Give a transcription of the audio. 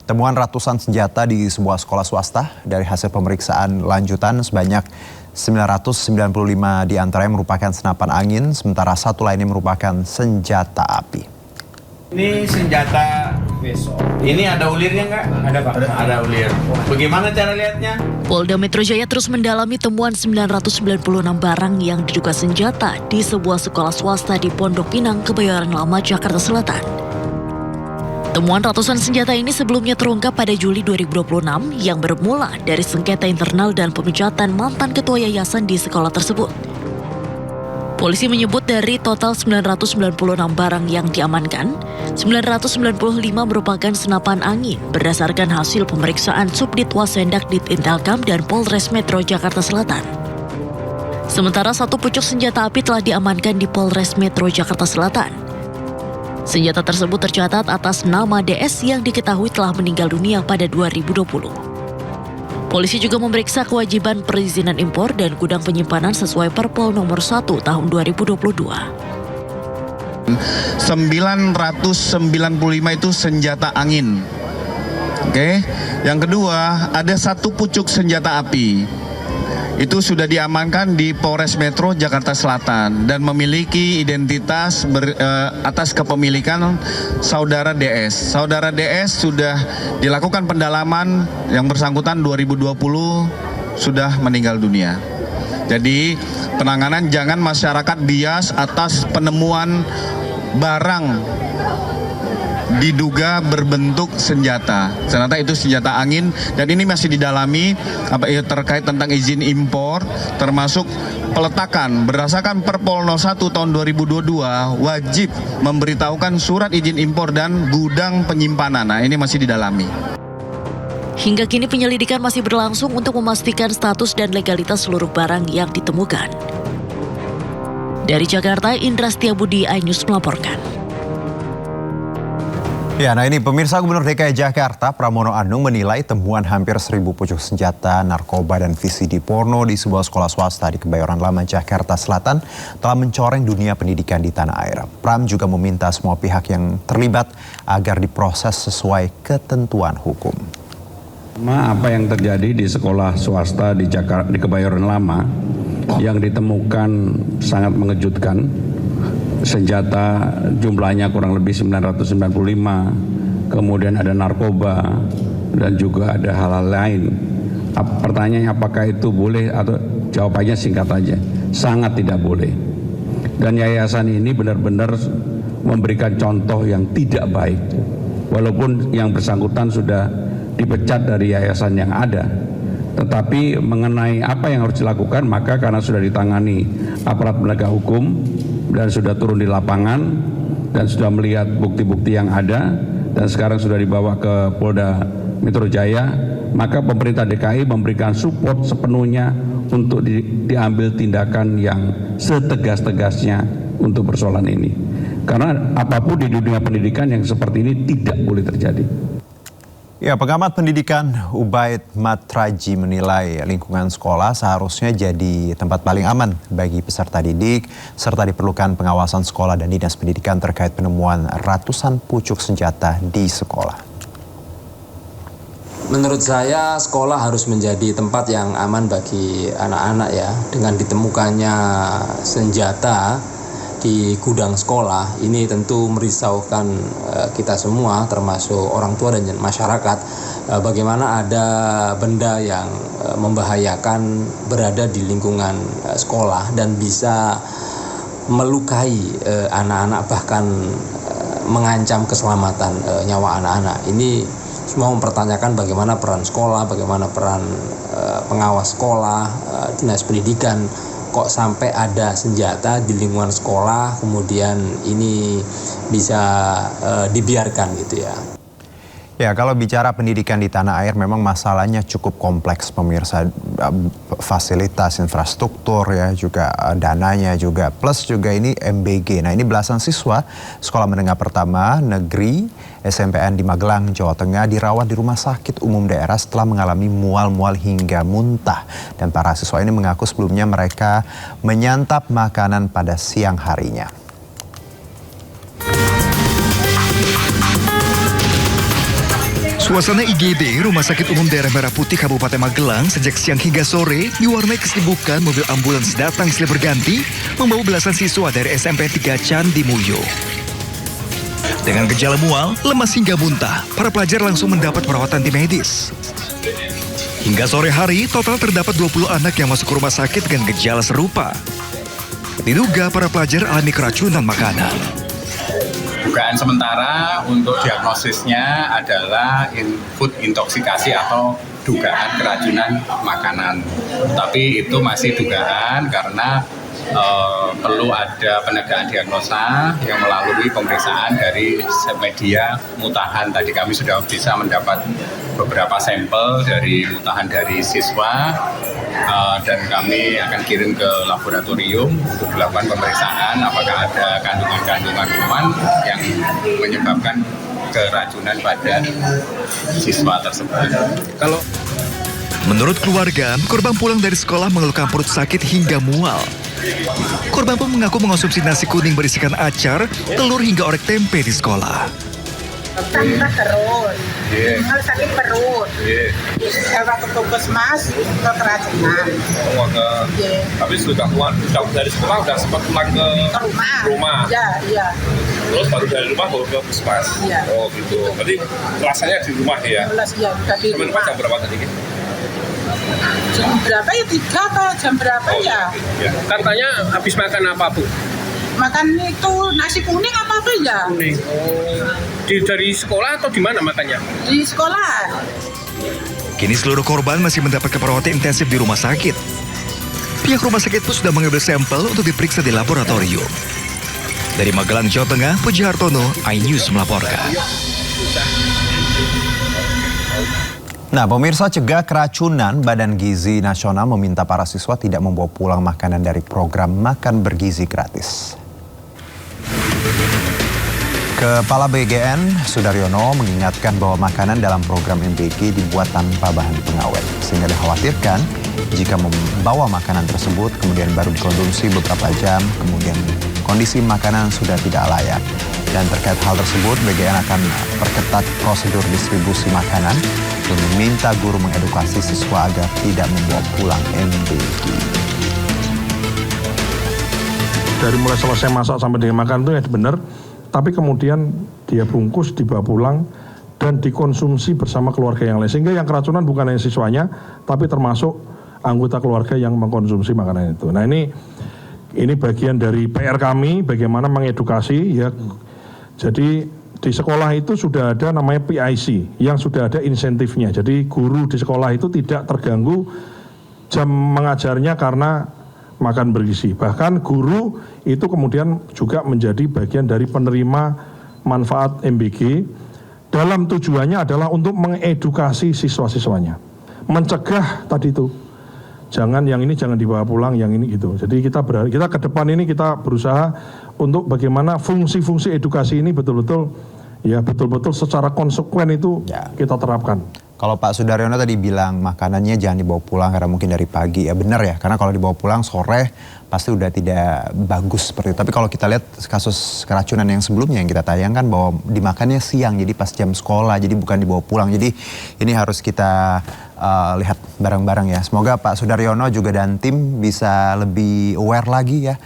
Temuan ratusan senjata di sebuah sekolah swasta. Dari hasil pemeriksaan lanjutan sebanyak 995 diantaranya merupakan senapan angin, sementara satu lainnya merupakan senjata api. Ini senjata besok. Ini ada ulirnya nggak? Ada Pak. Ada ulir. Bagaimana cara lihatnya? Polda Metro Jaya terus mendalami temuan 996 barang yang diduga senjata di sebuah sekolah swasta di Pondok Pinang, Kebayoran Lama, Jakarta Selatan. Temuan ratusan senjata ini sebelumnya terungkap pada Juli 2026 yang bermula dari sengketa internal dan pemecatan mantan ketua yayasan di sekolah tersebut. Polisi menyebut dari total 996 barang yang diamankan, 995 merupakan senapan angin berdasarkan hasil pemeriksaan Subdit Wasendak Ditintelkam dan Polres Metro Jakarta Selatan. Sementara satu pucuk senjata api telah diamankan di Polres Metro Jakarta Selatan. Senjata tersebut tercatat atas nama DS yang diketahui telah meninggal dunia pada 2020. Polisi juga memeriksa kewajiban perizinan impor dan gudang penyimpanan sesuai Perpol nomor 1 tahun 2022. 995 itu senjata angin. Oke. Yang kedua, ada satu pucuk senjata api. Itu sudah diamankan di Polres Metro Jakarta Selatan dan memiliki identitas atas kepemilikan saudara DS. Saudara DS sudah dilakukan pendalaman, yang bersangkutan 2020 sudah meninggal dunia. Jadi penanganan jangan masyarakat bias atas penemuan barang diduga berbentuk senjata. Ternyata itu senjata angin dan ini masih didalami terkait tentang izin impor, termasuk peletakan berdasarkan Perpol 01 tahun 2022 wajib memberitahukan surat izin impor dan gudang penyimpanan. Nah, ini masih didalami. Hingga kini penyelidikan masih berlangsung untuk memastikan status dan legalitas seluruh barang yang ditemukan. Dari Jakarta, Indra Setiabudi, iNews melaporkan. Ya, nah ini pemirsa, Gubernur DKI Jakarta Pramono Anung menilai temuan hampir 1.000 pucuk senjata, narkoba, dan VCD porno di sebuah sekolah swasta di Kebayoran Lama, Jakarta Selatan telah mencoreng dunia pendidikan di tanah air. Pram juga meminta semua pihak yang terlibat agar diproses sesuai ketentuan hukum. Apa yang terjadi di sekolah swasta di Kebayoran Lama yang ditemukan sangat mengejutkan. Senjata jumlahnya kurang lebih 995, kemudian ada narkoba dan juga ada hal-hal lain. Pertanyaannya apakah itu boleh atau jawabannya singkat aja, sangat tidak boleh. Dan yayasan ini benar-benar memberikan contoh yang tidak baik. Walaupun yang bersangkutan sudah dipecat dari yayasan yang ada. Tetapi mengenai apa yang harus dilakukan, maka karena sudah ditangani aparat penegak hukum dan sudah turun di lapangan dan sudah melihat bukti-bukti yang ada dan sekarang sudah dibawa ke Polda Metro Jaya, maka pemerintah DKI memberikan support sepenuhnya untuk diambil tindakan yang setegas-tegasnya untuk persoalan ini. Karena apapun di dunia pendidikan yang seperti ini tidak boleh terjadi. Ya, pengamat pendidikan Ubaid Matraji menilai lingkungan sekolah seharusnya jadi tempat paling aman bagi peserta didik, serta diperlukan pengawasan sekolah dan dinas pendidikan terkait penemuan ratusan pucuk senjata di sekolah. Menurut saya sekolah harus menjadi tempat yang aman bagi anak-anak ya. Dengan ditemukannya senjata di gudang sekolah ini tentu merisaukan kita semua, termasuk orang tua dan masyarakat. Bagaimana ada benda yang membahayakan berada di lingkungan sekolah dan bisa melukai anak-anak, bahkan mengancam keselamatan nyawa anak-anak. Ini semua mempertanyakan bagaimana peran sekolah, bagaimana peran pengawas sekolah, dinas pendidikan. Kok sampai ada senjata di lingkungan sekolah, kemudian ini bisa dibiarkan gitu ya. Ya, kalau bicara pendidikan di tanah air memang masalahnya cukup kompleks, pemirsa. Fasilitas, infrastruktur ya, juga dananya juga, plus juga ini MBG. Nah, ini belasan siswa Sekolah Menengah Pertama Negeri SMPN di Magelang, Jawa Tengah dirawat di Rumah Sakit Umum Daerah setelah mengalami mual-mual hingga muntah. Dan para siswa ini mengaku sebelumnya mereka menyantap makanan pada siang harinya. Suasana IGD Rumah Sakit Umum Daerah Merah Putih Kabupaten Magelang sejak siang hingga sore diwarnai kesibukan mobil ambulans datang silih berganti membawa belasan siswa dari SMP 3 Candi Mulyo. Dengan gejala mual, lemas hingga muntah, para pelajar langsung mendapat perawatan tim medis. Hingga sore hari, total terdapat 20 anak yang masuk ke rumah sakit dengan gejala serupa. Diduga para pelajar alami keracunan makanan. Dugaan sementara untuk diagnosisnya adalah food intoksikasi atau dugaan keracunan makanan. Tapi itu masih dugaan karena perlu ada penegakan diagnosa yang melalui pemeriksaan dari media mutahan. Tadi kami sudah bisa mendapat beberapa sampel dari mutahan dari siswa dan kami akan kirim ke laboratorium untuk dilakukan pemeriksaan apakah ada kandungan-kandungan kuman yang menyebabkan keracunan pada siswa tersebut. Menurut keluarga, korban pulang dari sekolah mengeluhkan perut sakit hingga mual. Korban pun mengaku mengonsumsi nasi kuning berisikan acar, telur hingga orek tempe di sekolah. Tambah terus, mal sakit perut. Sewa ke puskesmas, ke keracunan. Habis sudah keluar dari sekolah, udah sempat pulang ke rumah. Iya. Terus baru dari rumah baru ke puskesmas. Iya. Oh gitu. Berarti rasanya di rumah ya? Iya, udah di rumah. Jam berapa tadi? Jam berapa ya? 3 apa jam berapa ya? Katanya habis makan apa, Bu? Makan itu nasi kuning apa ya? Kuning. Oh. Dari sekolah atau di mana makannya? Di sekolah. Kini seluruh korban masih mendapat perawatan intensif di rumah sakit. Pihak rumah sakit pun sudah mengambil sampel untuk diperiksa di laboratorium. Dari Magelang, Jawa Tengah, Puji Hartono, iNews melaporkan. Nah, pemirsa, cegah keracunan, Badan Gizi Nasional meminta para siswa tidak membawa pulang makanan dari program Makan Bergizi Gratis. Kepala BGN, Sudaryono, mengingatkan bahwa makanan dalam program MBG dibuat tanpa bahan pengawet, sehingga dikhawatirkan jika membawa makanan tersebut kemudian baru dikonsumsi beberapa jam, kemudian kondisi makanan sudah tidak layak. Dan terkait hal tersebut, BGN akan perketat prosedur distribusi makanan dan meminta guru mengedukasi siswa agar tidak membawa pulang MBG. Dari mulai selesai masak sampai dengan makan itu ya benar, tapi kemudian dia bungkus, dibawa pulang, dan dikonsumsi bersama keluarga yang lain. Sehingga yang keracunan bukan hanya siswanya, tapi termasuk anggota keluarga yang mengkonsumsi makanan itu. Nah ini bagian dari PR kami, bagaimana mengedukasi ya. Jadi di sekolah itu sudah ada namanya PIC yang sudah ada insentifnya. Jadi guru di sekolah itu tidak terganggu jam mengajarnya karena makan bergizi. Bahkan guru itu kemudian juga menjadi bagian dari penerima manfaat MBG. Dalam tujuannya adalah untuk mengedukasi siswa-siswanya. Mencegah tadi itu. Jangan yang ini jangan dibawa pulang, yang ini gitu. Jadi kita ke depan ini kita berusaha untuk bagaimana fungsi-fungsi edukasi ini betul-betul secara konsekuen itu kita terapkan. Kalau Pak Sudaryono tadi bilang makanannya jangan dibawa pulang karena mungkin dari pagi, ya benar ya. Karena kalau dibawa pulang sore pasti udah tidak bagus seperti itu. Tapi kalau kita lihat kasus keracunan yang sebelumnya yang kita tayangkan bahwa dimakannya siang, jadi pas jam sekolah, jadi bukan dibawa pulang. Jadi ini harus kita lihat bareng-bareng ya. Semoga Pak Sudaryono juga dan tim bisa lebih aware lagi ya